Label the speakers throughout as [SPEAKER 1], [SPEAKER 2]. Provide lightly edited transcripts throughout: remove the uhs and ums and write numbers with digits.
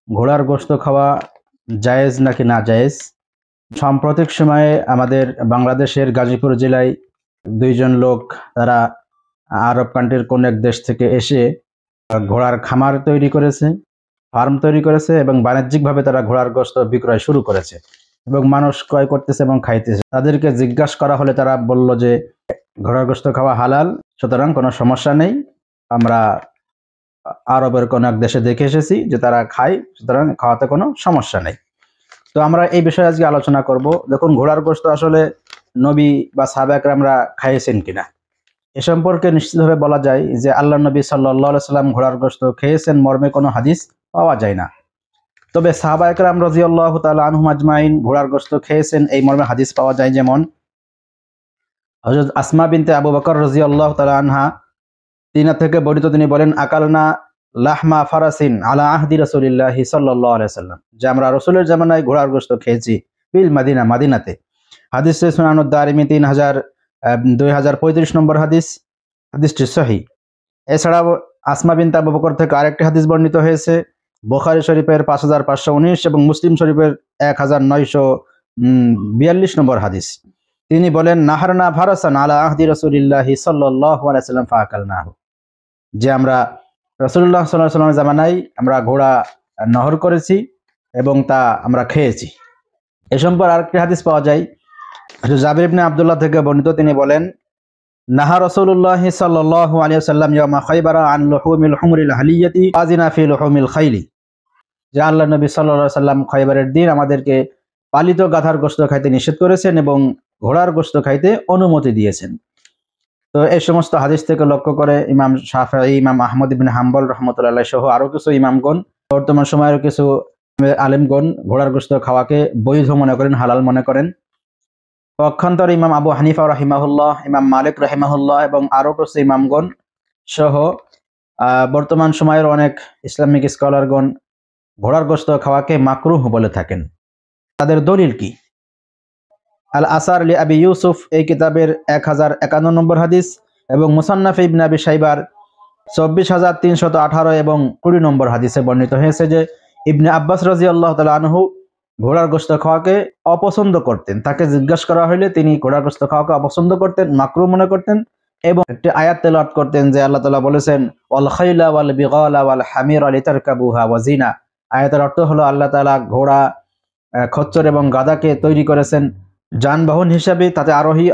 [SPEAKER 1] ঘোড়ার গোশত খাওয়া জায়েজ নাকি না জায়েজ। সাম্প্রতিক সময়ে আমাদের বাংলাদেশের গাজীপুর জেলায় দুইজন লোক, তারা আরব কান্ট্রির কোন এক দেশ থেকে এসে ঘোড়ার খামার তৈরি করেছে, ফার্ম তৈরি করেছে এবং বাণিজ্যিকভাবে তারা ঘোড়ার গোশত বিক্রয় শুরু করেছে এবং মানুষ ক্রয় করতেছে এবং খাইতেছে। তাদেরকে জিজ্ঞাসা করা হলে তারা বলল যে ঘোড়ার গোশত খাওয়া হালাল, সুতরাং কোনো সমস্যা নেই, আমরা আরবের কোন এক দেশে দেখে এসেছি যে তারা খায়, সুতরাং খাওয়াতে কোনো সমস্যা নেই। তো আমরা এই বিষয়ে আজকে আলোচনা করব। দেখুন, ঘোড়ার গোশত আসলে নবী বা সাহাবা একরামরা খাইয়েছেন কিনা এ সম্পর্কে নিশ্চিতভাবে বলা যায় যে আল্লাহ নবী সাল্লাল্লাহু আলাইহি সাল্লাম ঘোড়ার গোশত খেয়েছেন মর্মে কোনো হাদিস পাওয়া যায় না। তবে সাহাবা একরাম রাদিয়াল্লাহু তাআলা আনহুম আজমাইন ঘোড়ার গোশত খেয়েছেন এই মর্মে হাদিস পাওয়া যায়। যেমন হযরত আসমা বিনতে আবু বকর রাদিয়াল্লাহু তাআলা আনহা তিনা থেকে বর্ণিত, তিনি বলেন আকালনা লাহমা ফারাসিন আলা আহদি রাসূলিল্লাহি সাল্লাল্লাহু আলাইহি সাল্লাম, যে আমরা রাসূলের জামানায় ঘোড়ার গোশত খেয়েছি বিল মাদিনা, মাদিনাতে। হাদিস সুনানুদ দারিমি 2035 নম্বর হাদিস, হাদিসটি সহিহ। এছাড়াও আসমা বিনতে আবু বকর থেকে আরেকটি হাদিস বর্ণিত হয়েছে বুখারী শরীফের 5519 এবং মুসলিম শরীফের 1942 নম্বর হাদিস। তিনি বলেন নাহারনা ফারাসান আলা আহদি রাসূলিল্লাহি সাল্লাল্লাহু আলাইহি সাল্লাম ফাআকালনাহু, যে আমরা রাসূলুল্লাহ সাল্লাল্লাহু আলাইহি সাল্লামের জামানায় আমরা ঘোড়া নহর করেছি এবং তা আমরা খেয়েছি। এ সম্পর্কে আরেকটি হাদিস পাওয়া যায় জাবির ইবনে আব্দুল্লাহ থেকে বর্ণিত, তিনি বলেন নাহা রাসূলুল্লাহ সাল্লাল্লাহু আলাইহি ওয়াসাল্লাম ইয়ামা খায়বারা আন লুহুমিল হুমরিল হালিয়াতি আজিনা ফি লুহুমিল খাইলি, যে আল্লাহ নবী সাল্লাল্লাহু আলাইহি ওয়াসাল্লাম খায়বারের দিন আমাদেরকে পালিত গাধার গোশত খাইতে নিষেধ করেছেন এবং ঘোড়ার গোশত খাইতে অনুমতি দিয়েছেন। তো এই সমস্ত হাদিস থেকে লক্ষ্য করে ইমাম শাফিঈ, ইমাম আহমদ ইবনে হাম্বল রাহমাতুল্লাহ সহ আরো কিছু ইমামগণ, বর্তমান সময়ের কিছু আলেমগণ ঘোড়ার গোশত খাওয়াকে বৈধ মনে করেন, হালাল মনে করেন। পক্ষান্তরে ইমাম আবু হানিফা রাহিমাহুল্লাহ, ইমাম মালিক রাহিমাহুল্লাহ এবং আরো কিছু ইমামগণ সহ বর্তমান সময়ের অনেক ইসলামিক স্কলারগণ ঘোড়ার গোশত খাওয়াকে মাকরুহ বলে থাকেন। তাদের দলিল কি? আল আসার লি আবি ইউসুফ এই কিতাবের 1051 নম্বর হাদিস এবং মুসান্নাফ ইবনে আবি শাইবার 24318 এবং 20 নম্বর হাদিসে বর্ণিত হয়েছে যে ইবনে আব্বাস রাদিয়াল্লাহু তাআলা আনহু ঘোড়ার গোশত খাওয়াকে অপছন্দ করতেন। তাকে জিজ্ঞাসা করা হলে তিনি ঘোড়ার গোশত খাওয়াকে অপছন্দ করতেন, মাকরুহ মনে করতেন এবং একটি আয়াত তেলাওয়াত করতেন যে আল্লাহ তাআলা বলেছেন ওয়াল খাইলা ওয়াল বিগালা ওয়াল হামিরা লিতারকাবুহা ওয়া জিনা। আয়াতের অর্থ হলো আল্লাহ তাআলা ঘোড়া, খচ্চর এবং গাধাকে তৈরি করেছেন যানবাহন হিসাবে, তাতে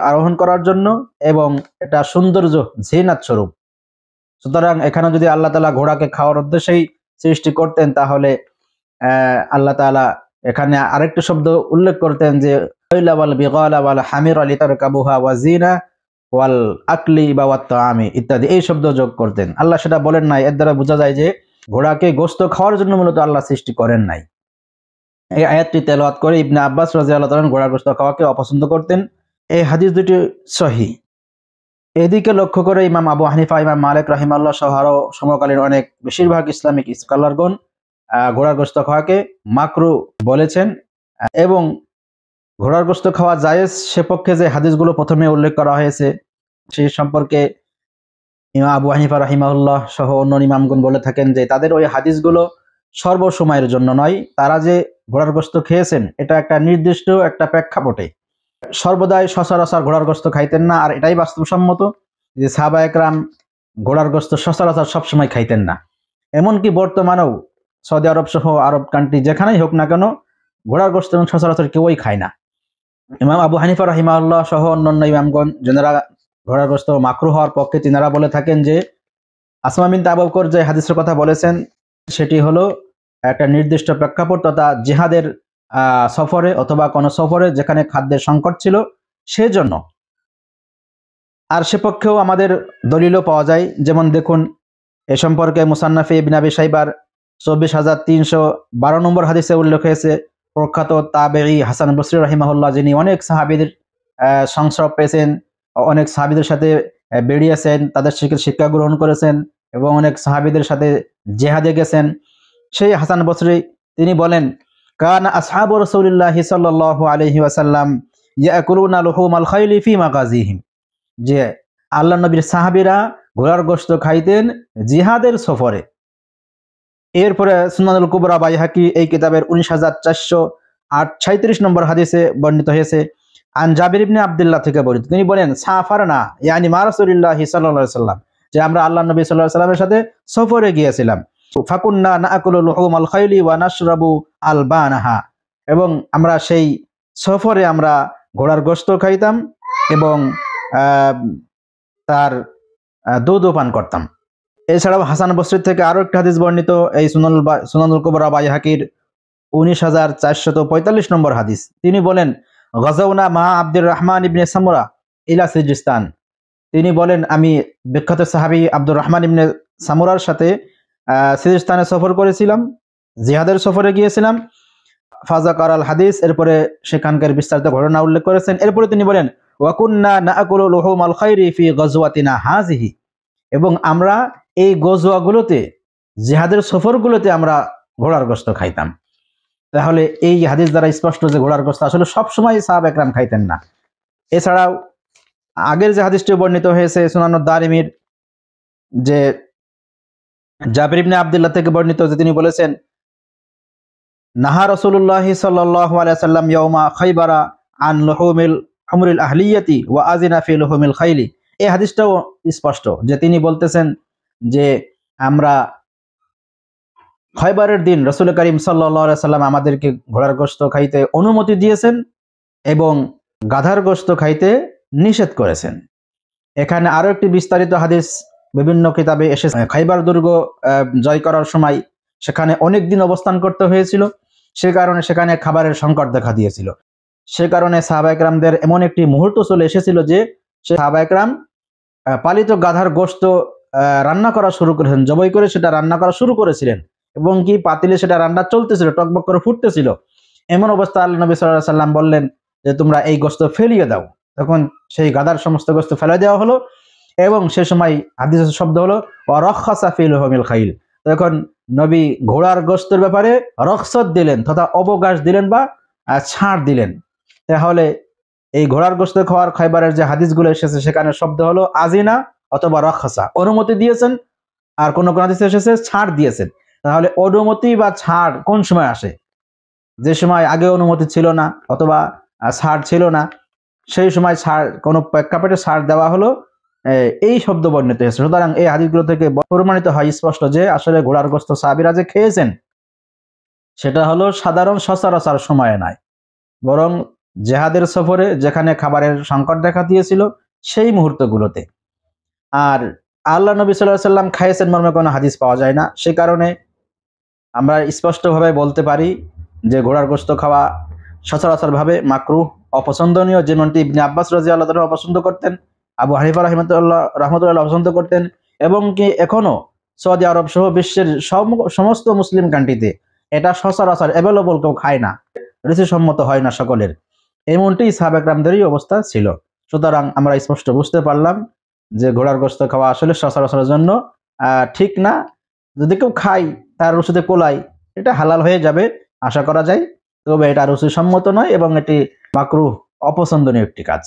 [SPEAKER 1] আরোহণ করার জন্য এবং এটা সৌন্দর্য জিনাত স্বরূপ। সুতরাং এখানে যদি আল্লাহ তাআলা ঘোড়াকে খাওয়ার উদ্দেশ্যেই সৃষ্টি করতেন তাহলে আল্লাহ তাআলা এখানে আরেকটি শব্দ উল্লেখ করতেন যে খাইলা ওয়াল বিগালা ওয়াল হামিরা লিতারকাবুহা ওয়া জিনা ওয়াল আকলি বা ওয়াত তাআমি ইত্যাদি এই শব্দ যোগ করতেন। আল্লাহ সেটা বলেন নাই। এর দ্বারা বোঝা যায় যে ঘোড়াকে গোশত খাওয়ার জন্য মূলত আল্লাহ সৃষ্টি করেন নাই। এই আয়াতটি তেলাওয়াত করে ইবনে আব্বাস রাদিয়াল্লাহু তাআলা ঘোড়ার গোশত খাওয়াকে অপছন্দ করতেন। এই হাদিস দুটি সহিহ। এদিকে লক্ষ্য করে ইমাম আবু হানিফা, ইমাম মালিক রাহিমাহুল্লাহ সহ আরো সমকালীন অনেক বেশিরভাগ ইসলামিক স্কলারগণ ঘোড়ার গোশত খাওয়াকে মাকরুহ বলেছেন এবং ঘোড়ার গোশত খাওয়া জায়েজ সে পক্ষে যে হাদিসগুলো প্রথমে উল্লেখ করা হয়েছে সেই সম্পর্কে ইমাম আবু হানিফা রাহিমাহুল্লাহ সহ অন্য ইমামগণ বলে থাকেন যে তাদের ওই হাদিসগুলো সর্বসময়ের জন্য নয়। তারা যে ঘোড়ার গোশত খেয়েছেন এটা একটা নির্দিষ্ট একটা প্রেক্ষাপটে, সর্বদাই সচরাচর ঘোড়ার গোশত খাইতেন না। আর এটাই বাস্তবসম্মত যে সাহাবা একরাম ঘোড়ার গোশত সচরাচর সবসময় খাইতেন না। এমনকি বর্তমানেও সৌদি আরব সহ আরব কান্ট্রি যেখানেই হোক না কেন ঘোড়ার গোশত সচরাচর কেউই খায় না। ইমাম আবু হানিফা রাহিমাহুল্লাহ সহ অন্যান্য ইমামগণ যারা ঘোড়ার গোশত মাকরুহ হওয়ার পক্ষে তিনারা বলে থাকেন যে আসমা বিনতে আবু বকর যে হাদিসের কথা বলেছেন সেটি হলো একটা নির্দিষ্ট প্রেক্ষাপট তথা জিহাদের সফরে অথবা কোনো সফরে যেখানে খাদ্যের সংকট ছিল সেজন্য। আর সে পক্ষেও আমাদের দলিলও পাওয়া যায়। যেমন দেখুন, এ সম্পর্কে মুসান্নাফে ইবনে আবি শাইবার 24312 নম্বর হাদিসে উল্লেখ হয়েছে প্রখ্যাত তাবেঈ হাসান বসরি রাহিমাহুল্লাহ, যিনি অনেক সাহাবীদের সংস্রব পেয়েছেন, অনেক সাহাবীদের সাথে বেরিয়েছেন, তাদের শিক্ষা গ্রহণ করেছেন এবং অনেক সাহাবীদের সাথে জিহাদে গেছেন। সেই হাসান বসরি তিনি বলেন কানা আসহাবু রাসূলিল্লাহি সাল্লাল্লাহু আলাইহি ওয়াসাল্লাম ইয়াকুলুনা লুহুমাল খাইলি ফি মাগাজিহিম, যে আল্লাহ নবীর সাহাবীরা ঘোড়ার গোশত খাইতেন জিহাদের সফরে। এরপরে সুনানুল কুবরা বাইহাকি এই কিতাবের 19,436 নম্বর হাদিসে বর্ণিত হয়েছে আন জাবির ইবনে আব্দুল্লাহ থেকে বর্ণিত, তিনি বলেন সাফারনা ইয়ানি মা রাসূলুল্লাহি সাল্লাল্লাহু আলাইহি সাল্লাম, যে আমরা আল্লাহর নবী সাল্লাল্লাহু আলাইহি সাল্লামের সাথে সফরে গিয়েছিলাম। ফাকুন্না নাআকুলু লুহুমাল খাইলি ওয়া নাশরাবু আলবানাহা, এবং আমরা সেই সফরে আমরা ঘোড়ার গোশত খাইতাম এবং তার দুধও পান করতাম। এছাড়াও হাসান বসরি থেকে আরো একটা হাদিস বর্ণিত এই সুনানুল কুবরা বাইহাকির 19,445 নম্বর হাদিস, তিনি বলেন গাজাওনা মা আব্দুর রহমান ইবনে সামুরা ইলা সিজিস্তান, তিনি বলেন আমি বিখ্যাত সাহাবী আব্দুর রহমান ইবনে সামুরার সাথে সিজিস্তানে সফর করেছিলাম, জিহাদের সফরে গিয়েছিলাম। ফাজাকার আল হাদিস, এরপরে সেখানকার বিস্তারিত ঘটনা উল্লেখ করেছেন। এরপরে তিনি বলেন ওয়াকুন্না নাআকুলু লুহুমাল খাইরি ফি গাজওয়াতিনা হাযিহি, এবং আমরা এই গজওয়াগুলোতে জিহাদের সফরগুলোতে আমরা ঘোড়ার গোশত খাইতাম। তাহলে এই হাদিস দ্বারা স্পষ্ট যে ঘোড়ার গোশত আসলে সবসময় সাহাবা একরাম খাইতেন না। এছাড়াও আগের যে হাদিসটি বর্ণিত হয়েছে সুনানুদ দারিমির, যে জাবির ইবনে আব্দুল্লাহ থেকে বর্ণিত, যে তিনি বলেছেন নাহা রাসূলুল্লাহ সাল্লাল্লাহু আলাইহি ওয়াসাল্লাম ইয়াউমা খাইবারা আন লুহুমিল হুমরিল আহলিয়াতি ওয়া আযিনা ফি লুহুমিল খাইলি। এই হাদিসটাও স্পষ্ট যে তিনি বলতেছেন যে আমরা খয়বারের দিন রাসূল করিম সাল্লাল্লাহু আলাইহি ওয়াসাল্লাম আমাদেরকে ঘোড়ার গোশত খাইতে অনুমতি দিয়েছেন এবং গাধার গোশত খাইতে নিষেধ করেছেন। এখানে আরো একটি বিস্তারিত হাদিস বিভিন্ন কিতাবে এসেছে। খাইবার দুর্গ জয় করার সময় সেখানে অনেক দিন অবস্থান করতে হয়েছিল, সে কারণে সেখানে খাবারের সংকট দেখা দিয়েছিল। সে কারণে সাহাবা একরামদের এমন একটি মুহূর্ত চলে এসেছিল যে সাহাবা একরাম পালিত গাধার গোশত রান্না করা শুরু করেছেন, জবাই করে সেটা রান্না করা শুরু করেছিলেন এবং কি পাতিলে সেটা রান্না চলতেছিল, টকবক করে ফুটতেছিল। এমন অবস্থা আল্লাহ নবী সাল্লাল্লাহু আলাইহি সাল্লাম বললেন যে তোমরা এই গোশত ফেলিয়ে দাও। তখন সেই গাধার সমস্ত গোশত ফেলে দেওয়া হলো এবং সে সময় হাদিসের শব্দ হলো ওয়া রাখাসা ফি লুহুমিল খাইল। তখন নবী ঘোড়ার গোশতের ব্যাপারে রখসত দিলেন তথা অবকাশ দিলেন বা ছাড় দিলেন। তাহলে এই ঘোড়ার গোশত খাওয়ার খাইবারের যে হাদিসগুলো এসেছে সেখানে শব্দ হলো আজিনা অথবা রাখাসা, অনুমতি দিয়েছেন, আর কোন কোন হাদিসে এসেছে ছাড় দিয়েছেন। তাহলে অনুমতি বা ছাড় কোন সময় আসে? যে সময় আগে অনুমতি ছিল না অথবা ছাড় ছিল না, সেই সময় ছাড় কোনো প্রেক্ষাপটে ছাড় দেওয়া হলো, এই শব্দ বর্ণিত হয়েছে। সুতরাং এই হাদিসগুলো থেকে প্রমাণিত হয় স্পষ্ট যে আসলে ঘোড়ার গোশত সাহাবীরা যে খেয়েছেন সেটা হলো সাধারণ সচরাচর সময়ে নয়, বরং জেহাদের সফরে যেখানে খাবারের সংকট দেখা দিয়েছিল সেই মুহূর্তগুলোতে। আর আল্লাহ নবী সাল্লাল্লাহু আলাইহি সাল্লাম খাইয়েছেন মর্মে কোনো হাদিস পাওয়া যায় না, সে কারণে আমরা স্পষ্টভাবে বলতে পারি যে ঘোড়ার গোশত খাওয়া সচরাচরভাবে মাকরুহ, অপছন্দনীয়, যেমনটি ইবনে আব্বাস রাদিয়াল্লাহু তাআলা অপছন্দ করতেন, আবু হানিফা রাহমাতুল্লাহ অপছন্দ করতেন, এবং কি এখনো সৌদি আরব সহ বিশ্বের সমস্ত মুসলিম কান্ট্রিতে এটা সচরাচর অ্যাভেলেবল, কেউ খায় না, রুচিসম্মত হয় না সকলের। এমনটি সাহাবা একরামদেরই অবস্থা ছিল। সুতরাং আমরা স্পষ্ট বুঝতে পারলাম যে ঘোড়ার গোশত খাওয়া আসলে সচরাচরের জন্য ঠিক না। যদি কেউ খায় তার রুচিতে কোলায়, এটা হালাল হয়ে যাবে আশা করা যায়, তবে এটা রুচিসম্মত নয় এবং এটি মাকরুহ, অপছন্দনীয় একটি কাজ।